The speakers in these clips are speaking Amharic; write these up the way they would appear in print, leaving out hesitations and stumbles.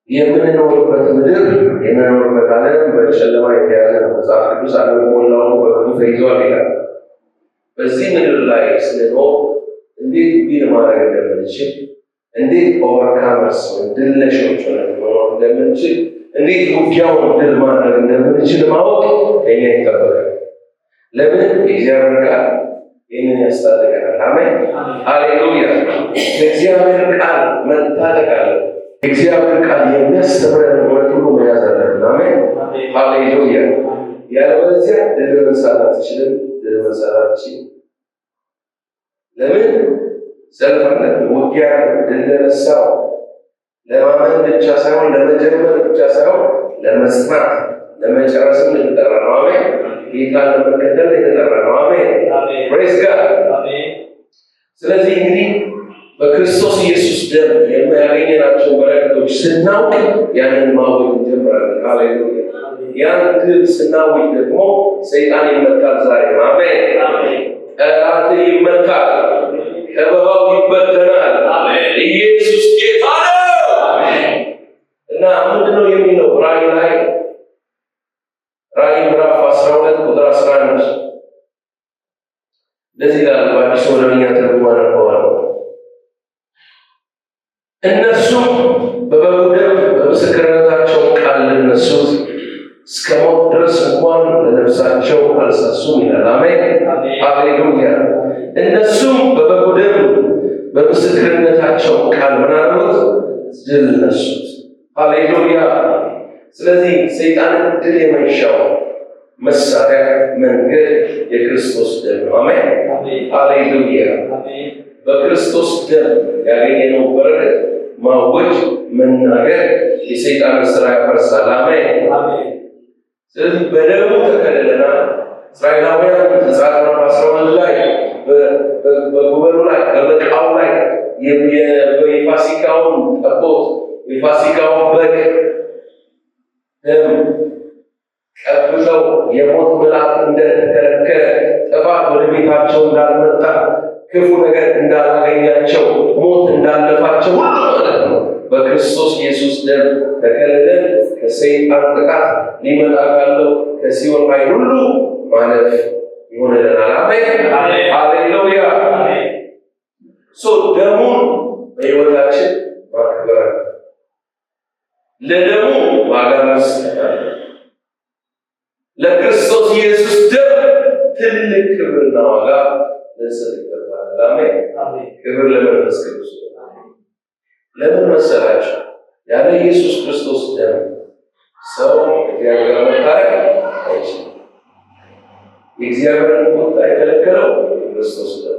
የምንኖርበት ምድር የምንኖርበት ዓለም በጨለማ የተያዘ ነው። መጽሐፍ ቅዱስ ዓለም ሞላውን በክፉ ተይዟል ይላል። በዚህ ምድር ላይ ስንኖር እንዴት ቢል ማድረግ እንደምንችል፣ እንዴት ኦቨርካመርስ ድል ነሾች ሆነን መኖር እንደምንችል፣ እንዴት ውጊያውን ድል ማድረግ እንደምንችል ማወቅ ከኛ ይጠበቃል። ለምን? የእግዚአብሔር ቃል ይህንን ያስታጥቀናል። አሜን ሃሌሉያ። የእግዚአብሔር ቃል መታጠቅ አለ። የእግዚአብሔር ቃል የሚያስተምረን እውነት ሁሉ መያዝ አለብን። አሜን ሃሌሉያ። ያለበለዚያ ድል መንሳት አትችልም። ድል መንሳት አትችልም። ለምን? ሰልፍ አለ፣ ውጊያ ድል ለነሳው ለማመን ብቻ ሳይሆን ለመጀመር ብቻ ሳይሆን ለመስማት ለመጨረስም የተጠራ ነው። አሜን። ጌታን ለመከተል የተጠራ ነው። አሜን ፕሬዝ ጋድ። ስለዚህ እንግዲህ በክርስቶስ ኢየሱስ ደም የሚያገኘናቸው በረከቶች ስናውቅ ያንን ማወቅ እንጀምራለን። ሃሌሉያ። ያን ድል ስናውቅ ደግሞ ሰይጣን ይመታል። ዛሬ አሜን። ጠላት ይመታል። ከበባው ይበተናል። ኢየሱስ ጌታ ነው። እና ምንድነው የሚለው ራእይ ምዕራፍ 12 ቁጥር 11 ለዚህ ጋር በአዲስ ወደኛ ተርጉማ ነበዋል። እነሱም በበጉ ደም በምስክርነታቸው ቃል ለነሱት እስከ ሞት ድረስ እንኳን ለነፍሳቸው አልሳሱም ይላል። አሜን ሃሌሉያ። እነሱም በበጉ ደም በምስክርነታቸው ቃል ምን አሉት? ድል ነሱት። ሃሌሉያ። ስለዚህ ሰይጣንን ድል የመንሻው መሳሪያ መንገድ የክርስቶስ ደም ነው። አሜን ሃሌሉያ። በክርስቶስ ደም ያገኘነው በረከት ማወጅ፣ መናገር የሰይጣንን ስራ ያፈርሳል። አሜን። ስለዚህ በደሙ ተከልለናል። እስራኤላውያን ዘጸአት 12 ላይ በጉበኑ ላይ በበቃው ላይ የፋሲካውን ጠቦት የፋሲካውን በግ ደም ቀብተው የሞት መልአክ እንደተከለከለ፣ ጥፋት ወደ ቤታቸው እንዳልመጣ፣ ክፉ ነገር እንዳላገኛቸው፣ ሞት እንዳለፋቸው ሁሉ ማለት ነው በክርስቶስ ኢየሱስ ደም ተከልለን ከሰይጣን ጥቃት ሊመጣ ካለው ከሲኦል ኃይል ሁሉ ማለፍ ይሆንልናል። አሜን ሃሌሉያ። ደሙን በሕይወታችን ማክበር፣ ለደሙ ዋጋ መስጠት፣ ለክርስቶስ ኢየሱስ ደም ትልቅ ክብርና ዋጋ ልንሰጥ ይገባል። አሜን። ክብር ለመንፈስ ቅዱስ። ለምን መሰላችሁ? ያለ ኢየሱስ ክርስቶስ ደም ሰው እግዚአብሔር መታረቅ አይችልም። የእግዚአብሔርን ቁጣ የከለከለው ክርስቶስ ደም።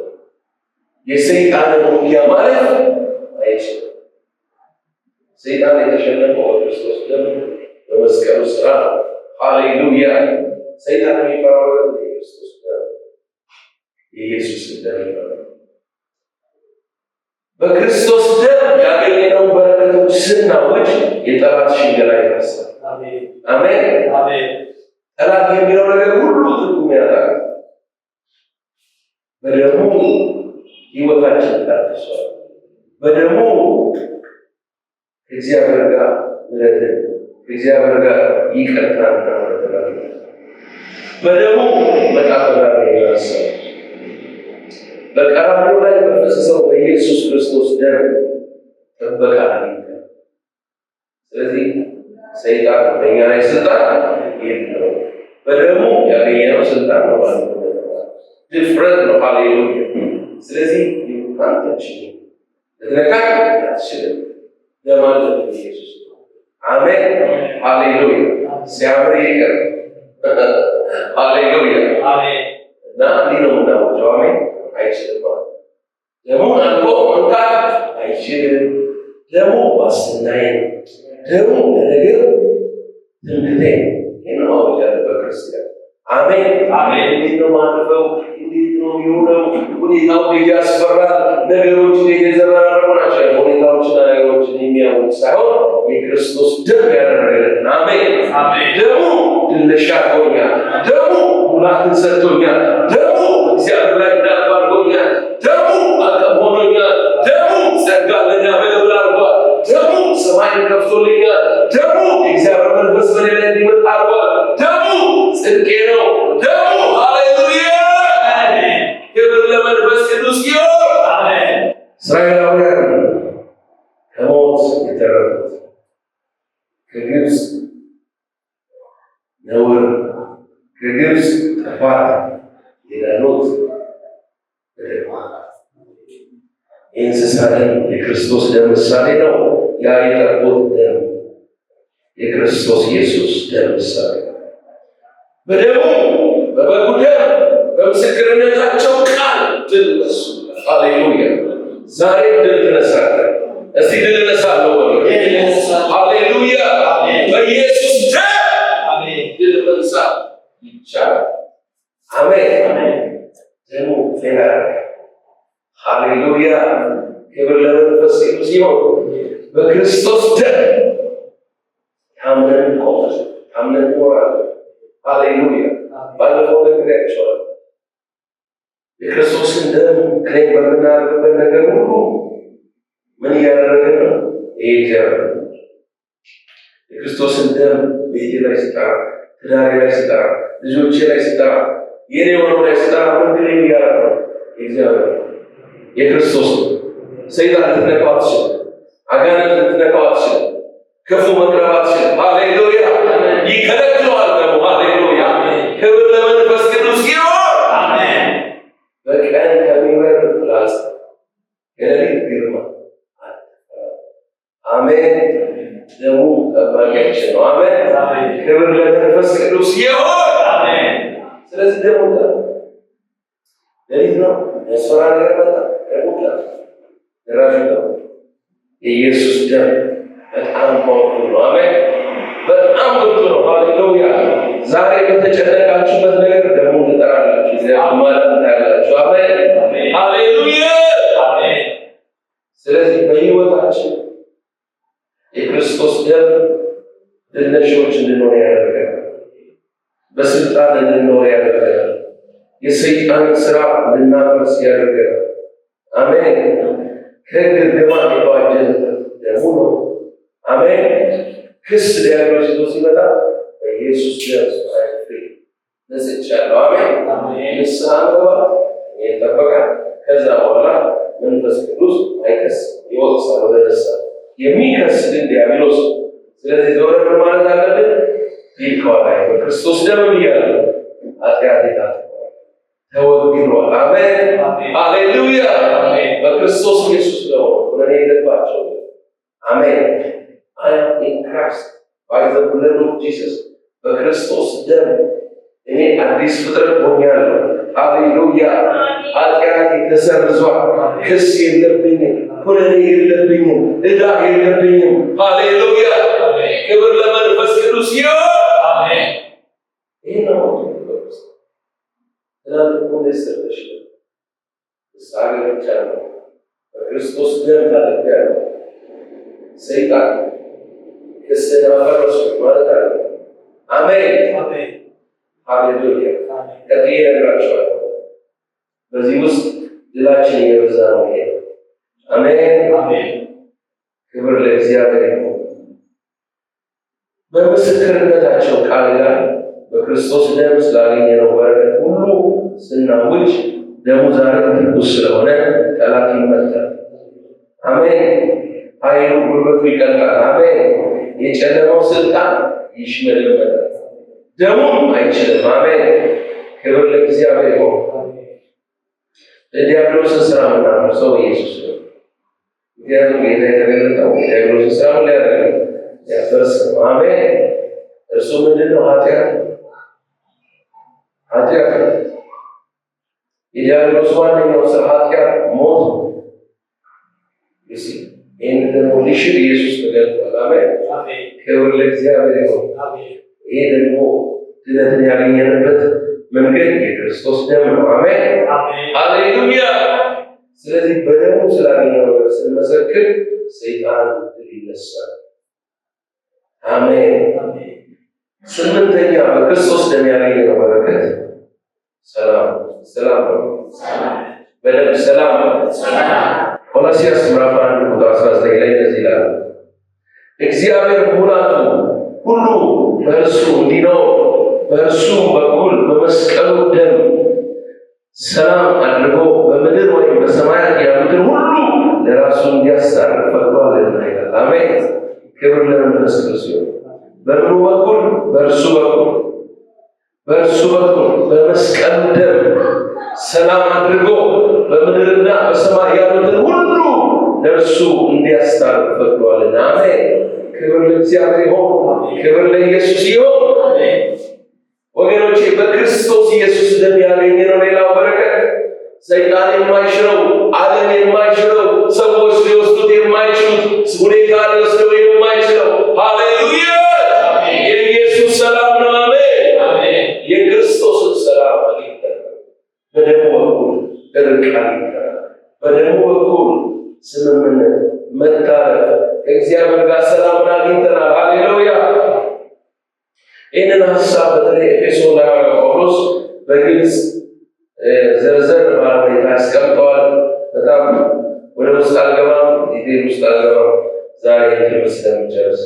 የሰይጣንን ውጊያ ማለት አይችልም። ሰይጣን የተሸነፈው በክርስቶስ ደም በመስቀሉ ስራ። ሃሌሉያ። ሰይጣን የሚፈራው የክርስቶስ ደም የኢየሱስ ደም ይፈራል። በክርስቶስ ደም ያገኘነው በረከቶች ስናወጅ የጠላት ሽንገላ ይፈርሳል። አሜን። ጠላት የሚለው ነገር ሁሉ ትርጉም ያጣል። በደሙ ሕይወታችን ታድሷል። በደሙ ከእግዚአብሔር ጋር ምሕረትን ከእግዚአብሔር ጋር ይቅርታን እናደርጋለን። በደሙ መጣፈር ይነሳል። በቀራንዮ ላይ በፈሰሰው በኢየሱስ ክርስቶስ ደም ጥበቃ አግኝተናል። ስለዚህ ሰይጣን በእኛ ላይ ስልጣን የለውም። በደሙ ያገኘነው ስልጣን ነው ማለት ነው። ድፍረት ነው። ሃሌሉያ። ስለዚህ አንተችን ለነካት አትችልም ለማለት ኢየሱስ አሜን ሃሌሉያ። ሲያምር ይቀር ሃሌሉያ አሜን። እና እንዲህ ነው የምናወጀው። አሜን አይችልም ማለት ደሙ አልፎ መንካት አይችልም። ደሙ ዋስትናዬ ነው። ደሙ ለነገር ትምክህቴ ነው። ይህን ማወጅ ያለበት ክርስቲያን አሜን አሜን። እንዴት ነው ማለፈው? እንዴት ነው የሚሆነው? ሁኔታው ያስፈራል። ነገሮች እየዘበራረቁ ናቸው። ሁኔታዎችና ነገሮችን የሚያውቅ ሳይሆን የክርስቶስ ደም ያደረገልን አሜን አሜን። ደሙ ድል ሻርጎኛል። ደሙ ሙላትን ሰጥቶኛል። ደሙ እግዚአብሔር ላይ እንዳልኩ አድርጎኛል። ደሙ አቅም ሆኖኛል። ደሙ ጸጋ ለእኛ በለብል አድርጓል። ደሙ ሰማይን ከፍቶልኛል። እስራኤላውያን ከሞት የተረፉት ከግብፅ ነውር ከግብፅ ጥፋት የዳኑት የእንስሳ ደም የክርስቶስ ደም ምሳሌ ነው። ያ የጠቦት ደም የክርስቶስ ኢየሱስ ደም ምሳሌ ነው። በደሙ በበጉ ደም በምስክርነታቸው ቃል ድል ነሱ። ሃሌሉያ! ዛሬ ድል ትነሳለህ። እስቲ ድል እነሳለሁ በሉ። ሃሌሉያ! በኢየሱስ ደም ድል መንሳት ይቻላል። አሜን። ደሙ ጤና። ሃሌሉያ! ክብር ለመንፈስ ቅዱስ ይሁን። በክርስቶስ ደም ታምነን ቆመን ታምነን እንኖራለን። ሃሌሉያ! ባለፈው ነግሬያቸዋለሁ። የክርስቶስን ደም ክሌም በምናደርግበት ነገር ሁሉ ምን እያደረግን ነው? ይሄ እግዚአብሔር የክርስቶስን ደም ቤቴ ላይ ስጠራ፣ ትዳሬ ላይ ስጠራ፣ ልጆቼ ላይ ስጠራ፣ የኔ ወሮ ላይ ስጠራ ምን ክሌም እያደረግ ነው? እግዚአብሔር የክርስቶስ ሰይጣን ልትነካው አትችልም። አጋንንት ልትነካው አትችልም። ክፉ መቅረብ አትችልም። ሃሌሉያ! ይከለክለዋል ደግሞ። ሃሌሉያ! ክብር ለመንፈስ ቅዱስ ይሁን። አሜን። በቀን ከሚበር ፍላጻ የሌሊት ግርማ አሜን። ደሙ ጠባቂያችን ነው። አሜን። ክብር ለመንፈስ ቅዱስ ይሁን። አሜን። ስለዚህ ደሙ ሌሊት ነው ያስፈራ ነገር መጣ ደሙ ደራሽ ነው። የኢየሱስ ደም በጣም ፓወርፉል ነው። አሜን። በጣም ብርቱ ነው። ሃሌሉያ! ዛሬ በተጨነቃችሁበት ነገር ደግሞ ትጠራላችሁ። እግዚአብሔር ማለት ታያላችሁ። አሜን። ሃሌሉያ! አሜን። ስለዚህ በሕይወታችን የክርስቶስ ደም ድል ነሺዎች እንድንሆን ያደርገናል። በስልጣን እንድንኖር ያደርገናል። የሰይጣንን ስራ እንድናፈርስ ያደርገናል። አሜን። ከሕግ እርግማን የተዋጀንበት ደሙ ነው። አሜን። ክስ ዲያብሎስ ይዞ ሲመጣ በኢየሱስ ደም ነጽቻለሁ። አሜን። ንስሐ መግባት ይጠበቃል። ከዛ በኋላ መንፈስ ቅዱስ አይከስም፣ ይወቅሳል፣ ወደ ደስታ የሚከስ ግን ዲያብሎስ። ስለዚህ ዘወር ማለት አለብን። ፊት ከኋላ በክርስቶስ ደም ብያለሁ። ኃጢአት ተወግዷል። አሜን። ሃሌሉያ! በክርስቶስ ኢየሱስ ነው ወደ የገባቸው። አሜን። I am in Christ by the blood of Jesus. በክርስቶስ ደም እኔ አዲስ ፍጥረት ሆኛለሁ። ሃሌሉያ! ኃጢአት ተሰርዟል። ክስ የለብኝም፣ ኩነኔ የለብኝም፣ ዕዳ የለብኝም። ሃሌሉያ! ክብር ለመንፈስ ቅዱስ ይሁን። አሜን። ይህ ነው እንደሰጠሽ ሳለ ብቻ ነው። በክርስቶስ ደም ታደርጋለህ። ሰይጣን ክስን አፈረሱ ማለት አለ። አሜን። ሃሌሉያ! ቀጥዬ እነግራቸዋለሁ። በዚህ ውስጥ ድላችን እየበዛ ነው። ይሄ አሜን። ክብር ለእግዚአብሔር ይሁን። በምስክርነታቸው ቃል ጋር በክርስቶስ ደም ስላገኘነው በረከት ሁሉ ስናውጅ ደሙ ዛሬ ትኩስ ስለሆነ ጠላት ይመታል። አሜን። ኃይሉ ጉልበቱ ይቀልጣል። አሜን። የጨለማው ስልጣን ይሽመለመላል። ደሙም አይችልም። አሜን። ክብር ለእግዚአብሔር ይሁን። ለዲያብሎስን ስራ የምናፈርሰው ኢየሱስ ነው። ምክንያቱም ጌታ የተገለጠው ዲያብሎስን ስራ ምን ሊያደርግ ያፈርስ ነው። አሜን። እርሱ ምንድን ነው? ኃጢአት ነው። የዲያብሎስ ዋነኛው ስራ ኃጢአት፣ ሞት። ይህን ደግሞ ሊሽር ኢየሱስ ተገልጧል። አሜን። ክብር ለእግዚአብሔር ይሁን። ይሄ ደግሞ ድነትን ያገኘንበት መንገድ የክርስቶስ ደም ነው። አሜን። ሃሌሉያ! ስለዚህ በደሙ ስላገኘነው ነገር ስንመሰክር ሰይጣን ድል ይነሳል። አሜን። ስምንተኛ በክርስቶስ ደም ያገኘነው በረከት ሰላም ነው። በደም ሰላም ነው። ቆላስይስ ምዕራፍ 1 ቁጥር 19 ላይ እንደዚህ ይላል፣ እግዚአብሔር ሙላቱ ሁሉ በእርሱ እንዲኖር በእርሱ በኩል በመስቀሉ ደም ሰላም አድርጎ በምድር ወይም በሰማያት ያሉትን ሁሉ እንዲያስታርቅ ፈቅዷልና ይላል። አሜን። ክብር ለመንፈስ ቅዱስ ይሁን። በምኑ በኩል? በእርሱ በኩል በመስቀል ደም ሰላም አድርጎ በምድርና በሰማይ ያሉትን ሁሉ ለእርሱ እንዲያስታርቅ ፈቅዷልና። አሜን። ክብር ለእግዚአብሔር ይሁን። ክብር ለኢየሱስ ይሁን። ወገኖቼ በክርስቶስ ኢየሱስ ደም ያገኘነው ሌላው በረከት ሰይጣን የማይሽረው፣ ዓለም የማይሽረው፣ ሰዎች ሊወስዱት የማይችሉት፣ ሁኔታ ሊወስደው የማይችለው ሃሌሉያ የኢየሱስ ሰላም ነው። አሜን። የክርስቶስን ሰላም አግኝተናል። በደሙ በኩል እርቅ አግኝተናል። በደሙ በኩል ስምምነት፣ መታረቅ፣ ከእግዚአብሔር ጋር ሰላምን አግኝተናል። ሃሌሉያ። ይህንን ሀሳብ በተለይ ኤፌሶን ላይ ጳውሎስ በግልጽ ዘርዘር ባለ ሁኔታ ያስቀምጠዋል። በጣም ወደ ውስጥ አልገባም፣ ዲቴል ውስጥ አልገባም ዛሬ ትምህርት ስለምንጨርስ።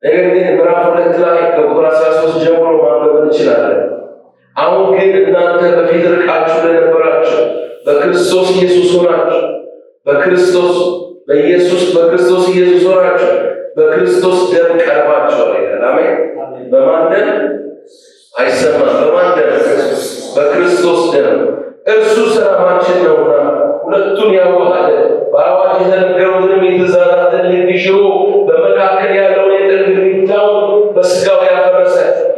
ነገር ግን ምዕራፍ 2 ላይ ከቁጥር 13 ጀምሮ ማንበብ እንችላለን። አሁን ግን እናንተ በፊት ርቃችሁ ለነበራችሁ በክርስቶስ ኢየሱስ ሆናችሁ በክርስቶስ ኢየሱስ ሆናችሁ በክርስቶስ ደም ቀርባችኋል ይላል። አሜን። በማን ደም? አይሰማም። በማን ደም? በክርስቶስ ደም። እርሱ ሰላማችን ነውና ሁለቱን ያዋሃደ በአዋጅ የተነገሩትንም የትእዛዛትን ሕግ ሽሮ በመካከል ያለውን የጥል ግድግዳውን በሥጋው ያፈረሰ፣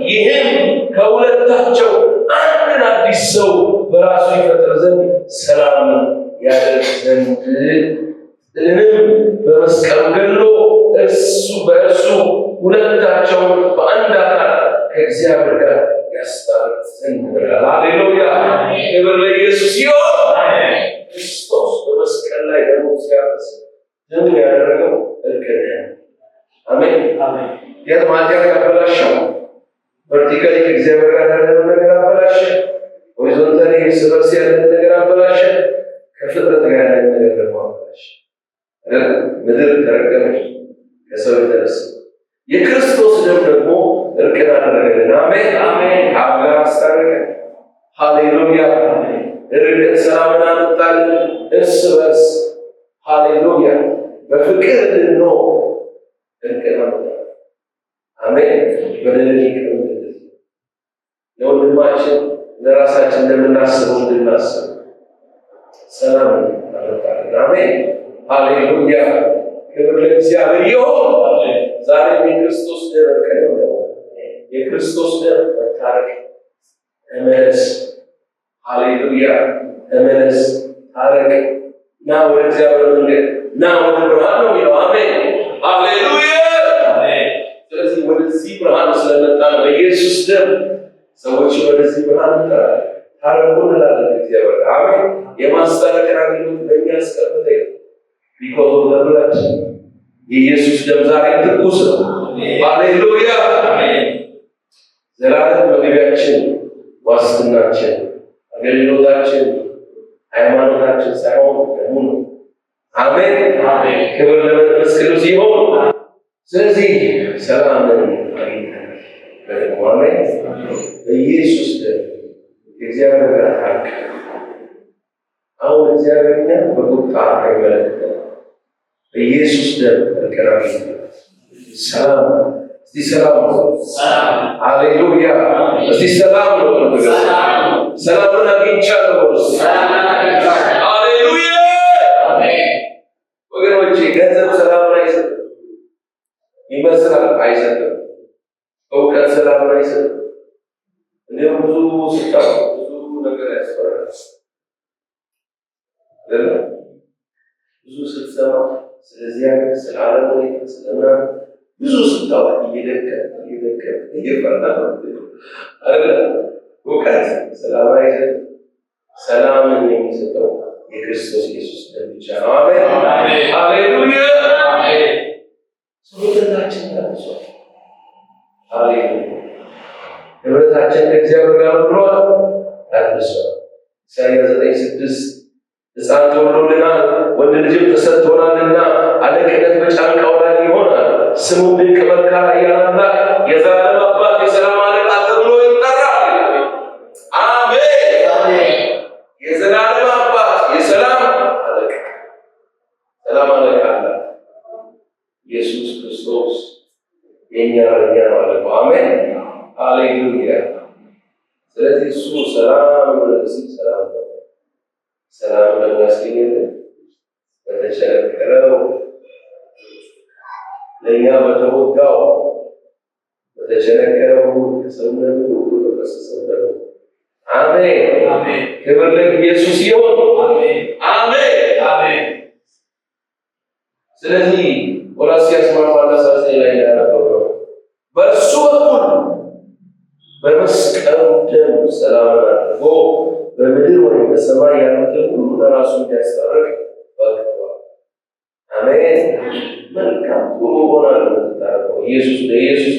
ይህም ከሁለታቸው አንድን አዲስ ሰው በራሱ ይፈጥር ዘንድ ሰላምን ያደርግ ዘንድ ጥልንም በመስቀሉ ገድሎ በእርሱ ሁለታቸውን በአንድ አካል ከእግዚአብሔር ጋር ያስታርቅ ዘንድ ይላል። ሃሌሉያ። ክብር ለኢየሱስ ይሁን። ክርስቶስ በመስቀል ላይ ደግሞ ሲያፈስ ደሙ ያደረገው እርቅ ነው። አሜን። የማጃር ያበላሸው ቨርቲካሊ ከእግዚአብሔር ጋር ያለውን ነገር አበላሸ። ሆሪዞንታሊ እርስ በርስ ያለን ነገር አበላሸ። ከፍጥረት ጋር ያለን ነገር ደግሞ አበላሸ። ምድር ተረገመች ከሰው የተነሳ። የክርስቶስ ደም ደግሞ እርቅን አደረገልን። አሜን። ከአብ ጋር አስታረቀን። ሃሌሉያ። እርቅን፣ ሰላምን አመጣልን እርስ በርስ። ሃሌሉያ። በፍቅር እንድንኖር እርቅን አመጣልን። አሜን። በደልን ይቅር እንድንል ለወንድማችን ለራሳችን እንደምናስበው እንድናስብ ሰላምን አመጣልን። አሜን። ሃሌሉያ። ክብር ለእግዚአብሔር ይሁን። ዛሬ የክርስቶስ ደም እርቅ ነው። የክርስቶስ ደም መታረቅ፣ ተመለስ። ሃሌሉያ። ተመለስ፣ ታረቅ፣ ና ወደ እግዚአብሔር መንገድ፣ ና ወደ ብርሃን ነው የሚለው። አሜን። ሃሌሉያ። ስለዚህ ወደዚህ ብርሃን ስለመጣ በኢየሱስ ደም ሰዎች ወደዚህ ብርሃን እንጠራለን። ታረቁ እንላለን። እግዚአብሔር አሜን። የማስታረቅን አገልግሎት በእኛ ያስቀምጠ ቢኮዝ ኦፍ ዘ ብለድ የኢየሱስ ደም ዛሬ ትኩስ ነው። ሃሌሉያ። ዘላለም መግቢያችን፣ ዋስትናችን፣ አገልግሎታችን፣ ሃይማኖታችን ሳይሆን ደሙ ነው። አሜን። ክብር ለመንፈስ ቅዱስ ይሁን። ስለዚህ ሰላምን አግኝተናል በደሙ። አሜን። በኢየሱስ ደም የእግዚአብሔር ጋር ታርቅ። አሁን እግዚአብሔር እኛን በቁጣ አይመለከተንም። በኢየሱስ ደም እርቅን ሰላም። እስቲ ሰላም ነው። ሃሌሉያ። እስቲ ሰላም ነው። ሰላምን አግኝቻለሁ። ሃሌሉያ። ወገኖቼ ገንዘብ ሰላምን አይሰጥም ይመስላል፣ አይሰጥም። እውቀት ሰላምን አይሰጥም። እንዲሁም ብዙ ስታው ብዙ ነገር ያስፈራል። ብዙ ስትሰማ ስለዚህ ሀገር ስለ ዓለም ሁኔታ ስለምናምን ብዙ ስታወቅ እየደከም እየፈራ አይደለም። እውቀት ሰላም አይሰጥም። ሰላምን የሚሰጠው የክርስቶስ ኢየሱስ ደም ብቻ ነው። አሜን። ሃሌሉያ። ሰውነታችን ታድሷል። ሃሌሉያ። ህብረታችን ከእግዚአብሔር ጋር ብሏል፣ ታድሷል። ኢሳይያስ 9:6 ሕፃን ተወልዶልናል፣ ወንድ ልጅም ተሰጥቶናልና፣ አለቅነት በጫንቃው ላይ ይሆናል። ስሙም ድንቅ መካር፣ ኃያል አምላክ፣ የዘላለም አባት፣ የሰላም አለቃ ተብሎ ይጠራል። አሜን። የዘላለም አባት፣ የሰላም አለቃ፣ ሰላም አለቃ ሰላም ሰላም ሰላም ለሚያስገኝልን በተቸነከረው ለእኛ በተወጋው በተቸነከረው ከሰውነቱ ሁሉ በፈሰሰው ደሙ አሜን አሜን። ክብር ለኢየሱስ ይሁን። አሜን አሜን አሜን። ስለዚህ ቆላስይስ ምዕራፍ 19 ላይ ያነበበው በእርሱ በኩል በመስቀሉ ደም ሰላምን አድርጎ በምድር ወይም በሰማይ ያሉትን ሁሉ ለራሱ እንዲያስታርቅ በቅቷል። አሜን። መልካም ጥሩ ሆናል የምትታረቀው ኢየሱስ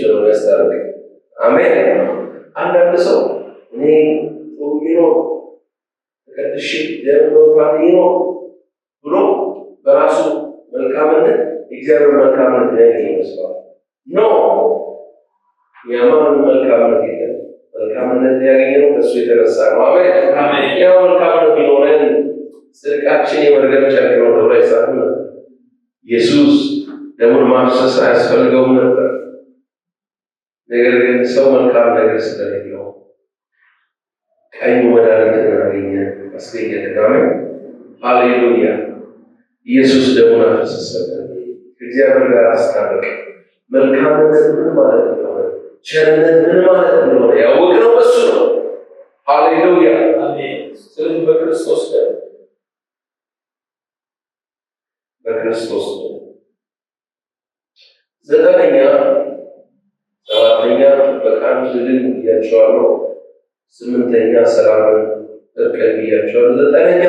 ደግሞ ያስታርቅ። አሜን። አንዳንድ ሰው እኔ ጥሩ ነው ተቀድሼ ደም መብራት ነው ብሎ በራሱ መልካምነት እግዚአብሔር መልካምነት ያገኝ ይመስላል። ኖ ያማን መልካምነት የለም። መልካምነት ያገኘነው ከእሱ የተነሳ ነው። አሜን አሜን። ያው መልካምነት ቢኖረን ጽድቃችን የመርገም ጨርቅ ነው ተብሎ አይጻፍም ነበር። ኢየሱስ ደሙን ማፍሰስ አያስፈልገውም ነበር። ነገር ግን ሰው መልካም ነገር ስለሌለው ቀኙ መድኃኒትን አገኘ አስገኘልን። አሜን ሃሌሉያ። ኢየሱስ ደሙን አፈሰሰ፣ ከእግዚአብሔር ጋር አስታረቀ። መልካምነት ምን ማለት እንደሆነ ቸርነት ምን ማለት እንደሆነ ያወቅነው በሱ ነው። ሃሌሉያ አሜን። ስለዚህ በክርስቶስ ዘጠነኛ ሰባተኛ ጥበቃን ድልን ብያቸዋለሁ። ስምንተኛ ሰላምን እርቅን ብያቸዋለሁ። ዘጠነኛ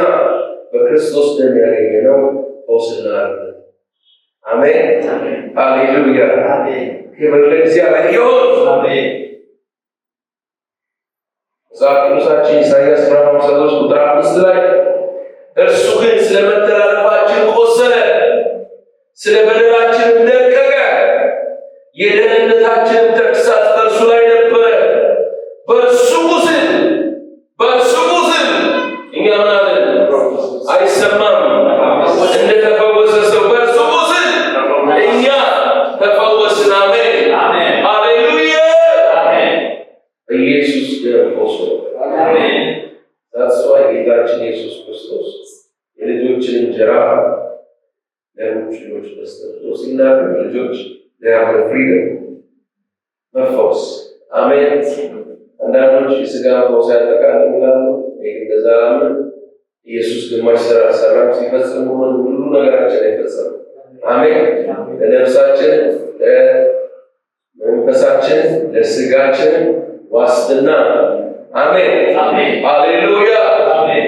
በክርስቶስ ደም ያገኘነው ፈውስና እርቅን። አሜን ሃሌሉያ አሜን። ክብር ለእግዚአብሔር ይሁን። አሜን። መጽሐፍ ቅዱሳችን ኢሳይያስ ምዕራፍ 53 ቁጥር 5 ላይ እርሱ ግን ስለ መተላለፋችን ቆሰለ፣ ስለ በደላችን ደቀቀ፣ የደህንነታችን ተግሣጽ በእርሱ ላይ ነበረ፣ በእርሱ ቁስል እኛ ምን አለን? አይሰማም እንደተፈወሰ ሰው በእርሱ ቁስል እኛ ተፈወስን። አሜን ሃሌሉያ። ኢየሱስ ደርሶ አሜን። ዛስዋ ጌታችን ኢየሱስ ክርስቶስ የልጆችን እንጀራ ለሙሽሮች መስጠቱ ሲናገር ልጆች ለያለ ፍሪደም መፈወስ። አሜን። አንዳንዶች የሥጋ ፈውስ ያጠቃል ይላሉ። እንደዛ ምን ኢየሱስ ግማሽ ስራ ሰራ ሲፈጽም ሁሉ ነገራችን አይፈጸም። አሜን። ለነፍሳችን ለመንፈሳችን ለሥጋችን ዋስትና አሜን አሜን ሃሌሉያ አሜን።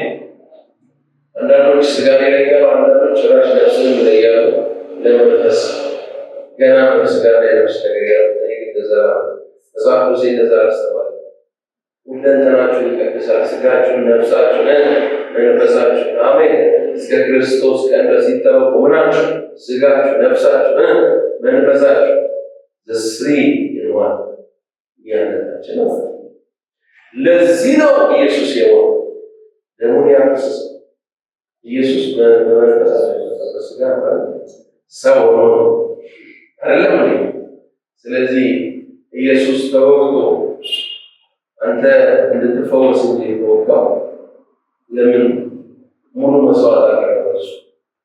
አንዳንዶች ሥጋን ይለያሉ፣ አንዳንዶች ራስ ነፍስን ይለያሉ። ለመንፈስ ገና በሥጋ ላይ ነፍስ ነገር ያለ እንደዛ መጽሐፍ ቅዱስ እንደዛ አስተማረ። ሁለንተናችሁን ይቀድሳል፣ ሥጋችሁን፣ ነፍሳችሁን፣ መንፈሳችሁን አሜን እስከ ክርስቶስ ቀን ድረስ ይጠበቁ። ምናችሁ? ሥጋችሁ፣ ነፍሳችሁ፣ መንፈሳችሁ ዘስሪ ይሏል ያንዳችን ነው። ለዚህ ነው ኢየሱስ የሆነው ደሙን ያፈሰሰው። ኢየሱስ በመንፈስ በሥጋ ሰው ሆኖ አይደለም እንዴ? ስለዚህ ኢየሱስ ተወግቶ አንተ እንድትፈወስ እንጂ የተወጋው ለምን ሙሉ መስዋዕት አቀረበ?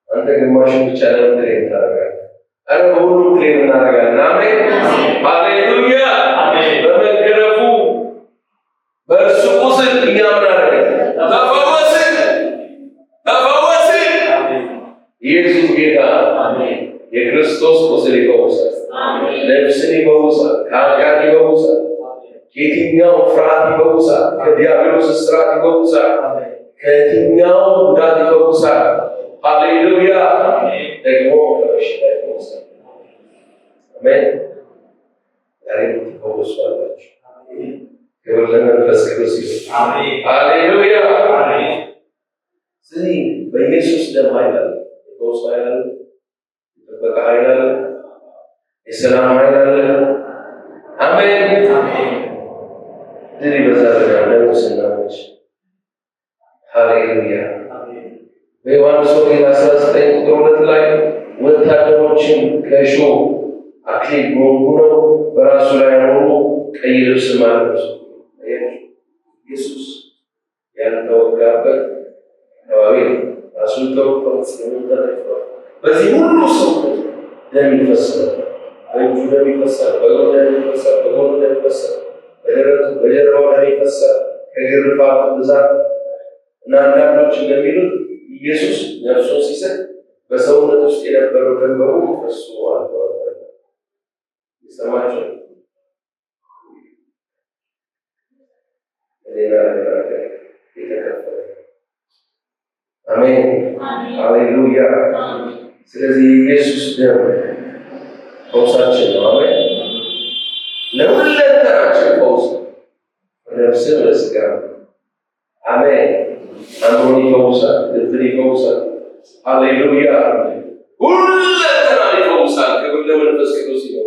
አንተ ግማሹን ብቻ ለምን ትሬን ታደርጋለህ? አረ ሁሉም ትሬን እናደርጋለን። አሜን ሃሌሉያ አሜን። በመገረፉ በእርሱ ቁስል እኛ ምን አደረገን? ተፈወስን። ኢየሱስ ጌታ አሜን። የክርስቶስ ቁስል ይፈውሳል፣ ነፍስን ይፈውሳል፣ ከኃጢአት ይፈውሳል፣ ከየትኛው ፍርሃት ይፈውሳል፣ ከዲያብሎስ እስራት ይፈውሳል፣ ከየትኛው ጉዳት ይፈውሳል። ሃሌሉያ ደግሞ ከበሽታ ይፈውሳል። አሜን። ዛሬ ትፈወሱ አላችሁ። ክብር ለመንፈስ ቅዱስ ይሁን። አሜን ሃሌሉያ አሜን። ስለዚህ በኢየሱስ ደም ኃይል አለ፣ የፈውስ ኃይል አለ፣ የጥበቃ ኃይል አለ፣ የሰላም ኃይል አለ። አሜን አሜን። ድል ይበዛልናል ለሙስናዎች። ሃሌሉያ አሜን። በዮሐንስ ወንጌል 19 ቁጥር 2 ላይ ወታደሮችን ከእሾህ አክሊል ጎንጉነው በራሱ ላይ አኖሩ፣ ቀይ ልብስም አለበሱ። ኢየሱስ በዚህ ሁሉ ሰው ደም ይፈሳል። በእጁ ደም ይፈሳል፣ በእግሩ ደም ይፈሳል፣ በጎኑ ደም ይፈሳል፣ በደረቱ በጀርባው ደም ይፈሳል ከግርፋቱ ብዛት እና አንዳንዶች እንደሚሉት ኢየሱስ ነፍሱን ሲሰጥ በሰውነት ውስጥ የነበረው ደም በሙሉ ፈሶ አልቋል። ይሰማችሁ? የተከፈለ አሜን፣ ሃሌሉያ። ስለዚህ የኢየሱስ ደም ፈውሳችን ነው። አሜን። ለሁለንተናችን ፈውስ ነፍስን ለስጋ አሜን። አእምሮን ይፈውሳል፣ ልብን ይፈውሳል። ሃሌሉያ። ሁለንተናን ይፈውሳል። ክብር ለመንፈስ ቅዱስ ይሁን።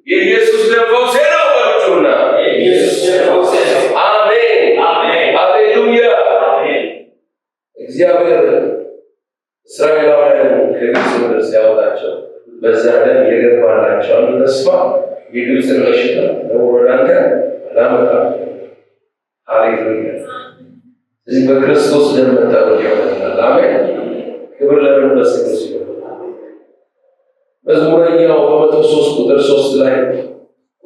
የኢየሱስ ደም ፈውሴ ነው በሉና አሜን፣ ሃሌሉያ። እግዚአብሔር እስራኤላውያን ከግብፅ ምድር ሲያወጣቸው በዛ ደም የገባላቸው አንዱ ተስፋ የግብፅን በሽታ ወደ አንተ አላመጣም። ሃሌሉያ። ስለዚህ በክርስቶስ ደም መታጠብ ይሆናል። አሜን። ክብር ለመንፈስ ቅዱስ ይሁን። መዝሙረኛው በ103 ቁጥር 3 ላይ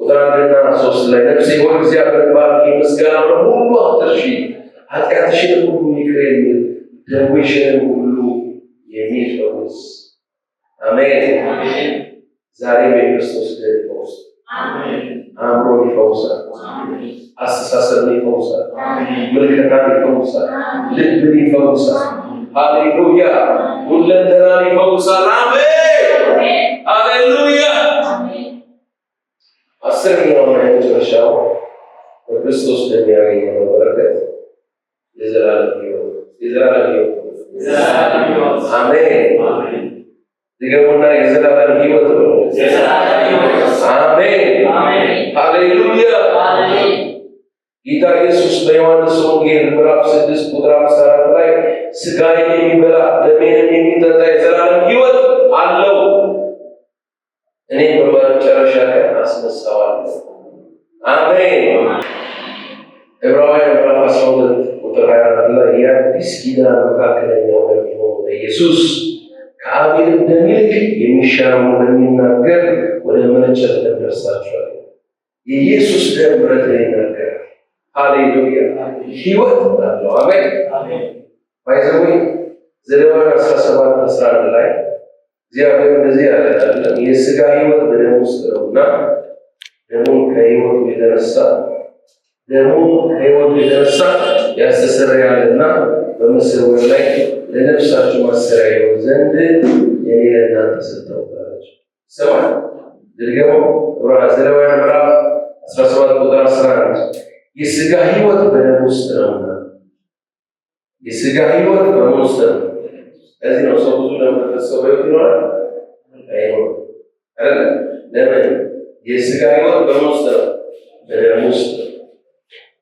ቁጥር 1 እና 3 ላይ ነፍሴ ሆይ እግዚአብሔርን ባርኪ፣ ምስጋናውን ሁሉ አትርሺ፣ ኃጢአትሽን ሁሉ ይቅር የሚል ደዌሽን ሁሉ የሚፈውስ አሜን። ዛሬም የክርስቶስ ደም ይፈውስ። አእምሮን ይፈውሳል፣ አስተሳሰብን ይፈውሳል፣ ምልከታን ይፈውሳል፣ ልብን ይፈውሳል። ሃሌሉያ። ሁለንተናን ይፈውሳል። አሜን፣ ሃሌሉያ። አስረኛውና የመጨረሻው በክርስቶስ ደም ያገኘነው በረከት የዘላለም ሕይወት። የዘላለም ሕይወት አሜን። ድገሙና የዘላለም ሕይወት ነው። አሜን፣ ሃሌሉያ። ጌታ ኢየሱስ በዮሐንስ ወንጌል ምዕራፍ 6 ቁጥር 54 ላይ ሥጋዬን የሚበላ ደሜንም የሚጠጣ የዘላለም ሕይወት አለው፣ እኔም በመጨረሻ ቀን አስነሳዋለሁ። አሜን። ዕብራውያን ምዕራፍ 12 ቁጥር 24 ላይ የአዲስ ኪዳን መካከለኛው በሚሆን በኢየሱስ ከአቤልም ደም ይልቅ የሚሻለውን እንደሚናገር ወደ መነጨት ደም ደርሳችኋል። የኢየሱስ ደም ምሕረትን ይናገራል። ሃሌሉያ። ሕይወት አለው። አሜን። ባይዘዌ ዘሌዋውያን 17:11 ላይ እግዚአብሔር እንደዚህ ያለ የሥጋ ሕይወት በደም ውስጥ ነውና ደሙን ከሕይወቱ የተነሳ ያስተሰርያልና በመሠዊያው ላይ ለነፍሳችሁ ማሰሪያ ይሆን ዘንድ እኔ ለእናንተ ሰጠሁት። ሰማ ድርገመው ዘሌዋውያን ምዕራፍ 17 ቁጥር 11 የሥጋ ሕይወት በደም ውስጥ ነውና። የሥጋ ሕይወት በምን ውስጥ ነው? ለዚህ ነው ሰው ብዙ ለመፈሰው ሕይወት ይኖራል አይኖርም አይደል? ለምን? የሥጋ ሕይወት በምን ውስጥ ነው? በደም ውስጥ።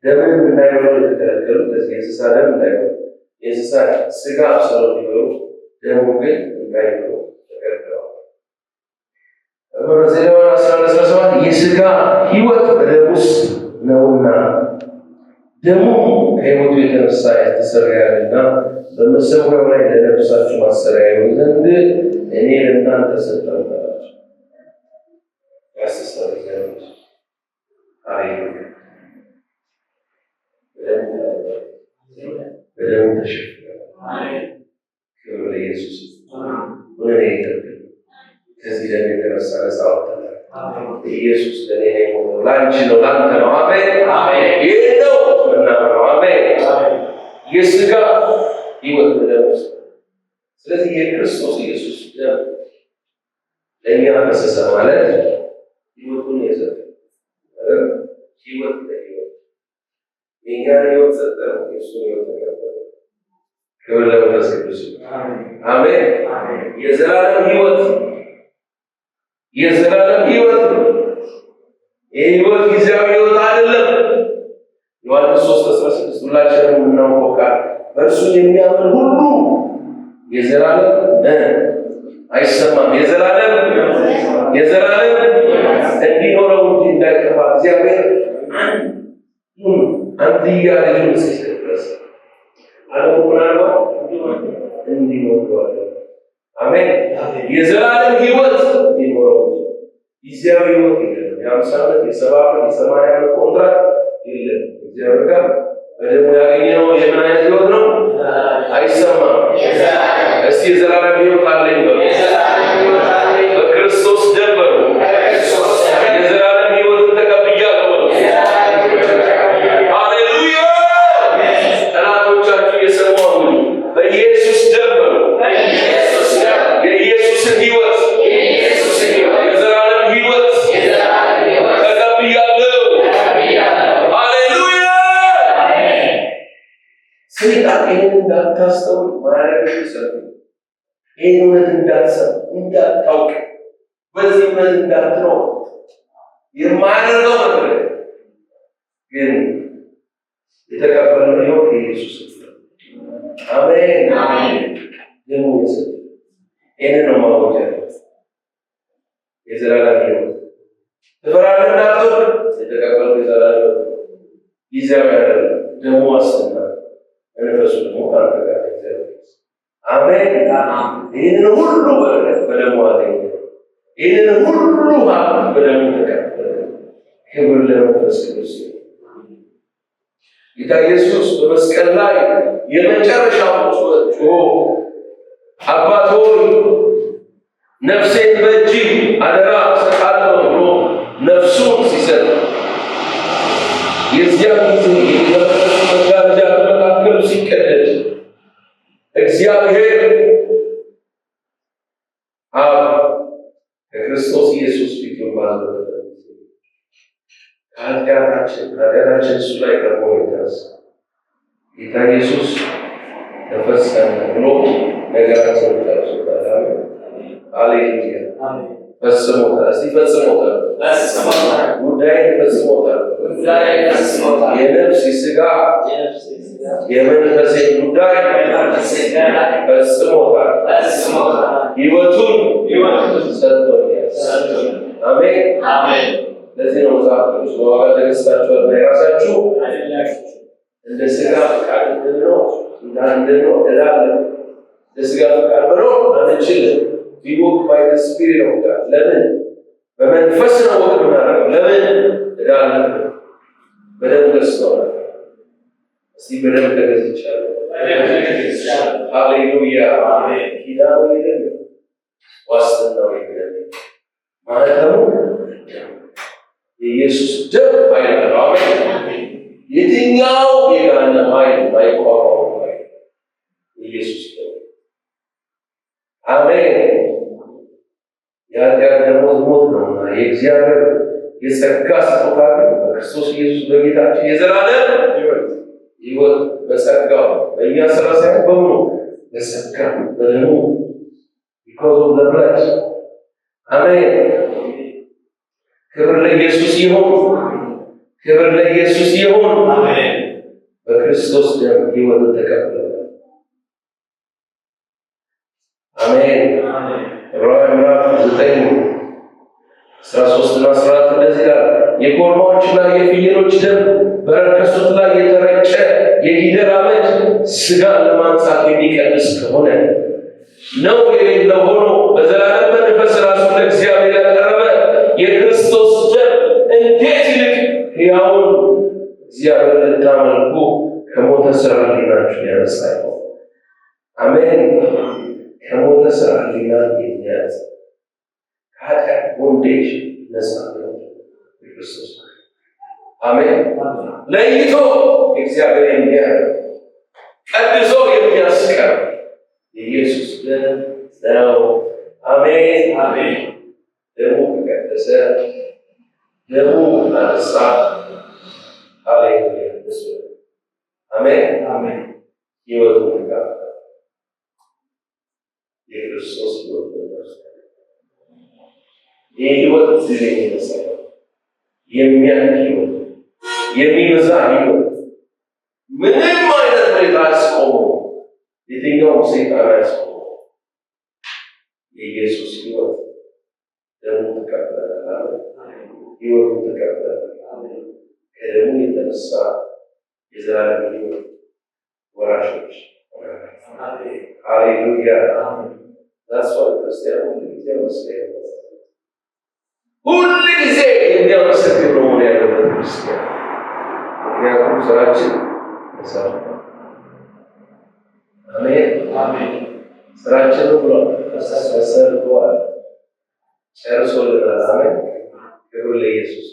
ደምን እንዳይኖር የተከለከሉ ለዚህ የእንስሳ ደም እንዳይኖር የእንስሳ ሥጋ አብስለው ሊበሉ ደሙ ግን እንዳይኖሩ ተከልክለዋል። ዘሌዋውያን 11:17 የሥጋ ሕይወት በደም ውስጥ ነውና ደሙ ከሕይወቱ የተነሳ ያስተሰርያልና በመሠዊያው ላይ ለነፍሳችሁ ማሰሪያ ይሆን ዘንድ እኔ ለእናንተ ሰጠሁት አላቸው። ያስተሰርይ ዘንድ ሃሌሉያ። በደሙ ተሸፍነናል። ክብር ለኢየሱስ። ወደ እኔ ይጠብቅ። ከዚህ ደም የተነሳ ነፃ ወጥተናል። ኢየሱስ ለእኔ ነው የሞተው፣ ለአንቺ ነው፣ ለአንተ ነው። አሜን። ይህ ነው ምናምነው። አሜን። የሥጋ ሕይወት በደም ውስጥ። ስለዚህ የክርስቶስ ኢየሱስ ደም ለእኛ ፈሰሰ ማለት ሕይወቱን የሰጠ ሕይወት ለሕይወት የእኛን ሕይወት ሰጠ፣ የእሱን ሕይወት ተቀበለ። ክብር ለመንፈስ ቅዱስ። አሜን። የዘላለም ሕይወት የዘላለም ሕይወት ይህ ሕይወት ጊዜያዊ ሕይወት አይደለም። ዮሐንስ 3:16 ሁላችንም የምናውቀው ቃል በእርሱ የሚያምን ሁሉ የዘላለም አይሰማም፣ የዘላለም እንዲኖረው እንጂ እንዳይጠፋ እግዚአብሔር አንድያ ልጁን እስኪሰጥ ድረስ ዓለሙ ምናልባት እንዲኖር የዘላለም ሕይወት የሚኖረው ጊዜያዊ ሕይወት የለም። የ50 ዓመት የ70 ዓመት የ80 ዓመት ኮንትራት የለም። እግዚአብሔር ጋር በደሙ ያገኘነው የምን አይነት ሕይወት ነው? አይሰማም። እስቲ የዘላለም ሕይወት አለኝ በሉ። በክርስቶስ ደም በሉ። የዘላለም ሕይወትን ተቀብያለሁ በሉ። ሃሌሉያ! ጠላቶቻችሁ የሰሙ አሁን በኢየሱስ ደም በሉ። የኢየሱስን ሕይወት የዘላለም ሕይወት ተቀብያለሁ። ሃሌሉያ! ሰይጣን ይህን እንዳታስተውል ማያደርግሽ ይሰሩ። ይህን እውነት እንዳትሰማ እንዳታውቅ በዚህ እውነት እንዳትኖር የማያደርገው ነገር ግን የተቀበልነው ሕይወት የኢየሱስ ነው። አሜን አሜን። ደግሞ ይሰጥ ይህን ነው ማወቅ ያለው የዘላለም ሕይወት ትፈራለህ እንዳትወድ የተቀበልነው የዘላለም ሕይወት ጊዜያዊ አይደለም። ደግሞ ዋስትና መንፈሱ ደግሞ ከአንተ ጋር እግዚአብሔር አሜን። ይህን ሁሉ በረከት በደሙ አገኘ። ይህን ሁሉ ሀብት በደሙ ተቀበለ። ክብር ለመንፈስ ቅዱስ። ጌታ ኢየሱስ በመስቀል ላይ የመጨረሻው ጮሆ አባት ሆይ ነፍሴን በእጅህ አደራ እሰጣለሁ ብሎ ነፍሱን ሲሰጥ የዚያን ጊዜ የመቅደሱ መጋረጃ በመካከሉ ሲቀደድ እግዚአብሔር አብ ከክርስቶስ ኢየሱስ ፊት ባዘበት ኃጢአታችን እሱ ላይ ቀርቦ የተነሳ ጌታ ኢየሱስ ተፈጸመ ብሎ ነገራቸውን ጨርሶታል። ሃሌሉያ! ፈጽሞታል። እስቲ ፈጽሞታል። ጉዳይን ፈጽሞታል። የነፍስ የሥጋ የመንፈሴን ጉዳይ ፈጽሞታል። ሕይወቱን ሰጥቶኛል። አሜን። ለዚህ ነው መጽሐፍ ቅዱስ በዋጋ ተገዝታችኋልና የራሳችሁ እንደ ሥጋ ፈቃድ እንድንኖር እላለሁ። እንደ ሥጋ ፈቃድ መኖር አንችልም። We walk by the Spirit of God. ለምን? በመንፈስ ነው ወቅ ምናደርገው። ለምን? እላለሁ በደም ገዝተዋል። እስቲ በደም ተገዝቻለሁ። ሃሌሉያ! ኪዳኑ የለም፣ ዋስትናው የለም። ማለትም የኢየሱስ ደም ኃይል ነው። አሜን። የትኛው የገሃነም ኃይል አይቋቋም የኢየሱስ ደም። አሜን። የኃጢአት ደመወዝ ሞት ነውና የእግዚአብሔር የጸጋ ስጦታ በክርስቶስ ኢየሱስ በጌታችን የዘላለም ሕይወት በጸጋው በእኛ ሥራ ሳይሆን በሙሉ በጸጋ በደሙ because of the blood። አሜን። ክብር ለኢየሱስ ይሁን። ክብር ለኢየሱስ ይሁን። አሜን። በክርስቶስ ደም ሕይወትን ተቀብለናል። አሜን። ዕብራውያን ምዕራፍ 9:13-14 እንደዚህ ይላል፣ የኮርማዎችና የፍየሎች ደም በረከሱት ላይ የተረጨ የጊደር አመድ ሥጋን ለማንጻት የሚቀድስ ከሆነ ነው የሌለው ሆኖ በዘላለም መንፈስ ራሱን ለእግዚአብሔር ያቀረበ የክርስቶስ ደም እንዴት ይልቅ ሕያውን እግዚአብሔር ልታመልኩ ከሞተ ሥራ ሕሊናችሁን ያነጻ ይሆን። አሜን። ከሞተ ሥራ ሕሊናን የሚያነጻ ከኃጢአት ቦንዴጅ ነጻ ነው የክርስቶስ። አሜን። ለይቶ እግዚአብሔር የሚያደርግ ቀድሶ የሚያስቀር የኢየሱስ ደም ነው። አሜን። ደሙ ከቀደሰ ደሙ አነጻ። ሃሌሉያ! አሜን። ሕይወቱ ተካፈለ። የክርስቶስ ሕይወት ተነሳ። ይህ ሕይወት ድል የሚነሳ የሚያድግ ሕይወት፣ የሚበዛ ሕይወት፣ ምንም አይነት ሁኔታ አያስቆመው። የትኛውም ሰይጣን አያስቆመው። የኢየሱስ ሕይወት ደሙ ተቀበለ። ሕይወቱ ተቀበለ። ከደሙ የተነሳ የዘላለም ሕይወት ወራሾች። ሃሌሉያ! ዛስ ዋይ ክርስቲያን መስገን ሁል ጊዜ የሚያመሰግን መሆን ያለበት ክርስቲያን። ምክንያቱም ስራችን አሜን አሜን ስራችን ብሏል ተሰርቷል ጨርሶልናል። አሜን ክብር ለኢየሱስ።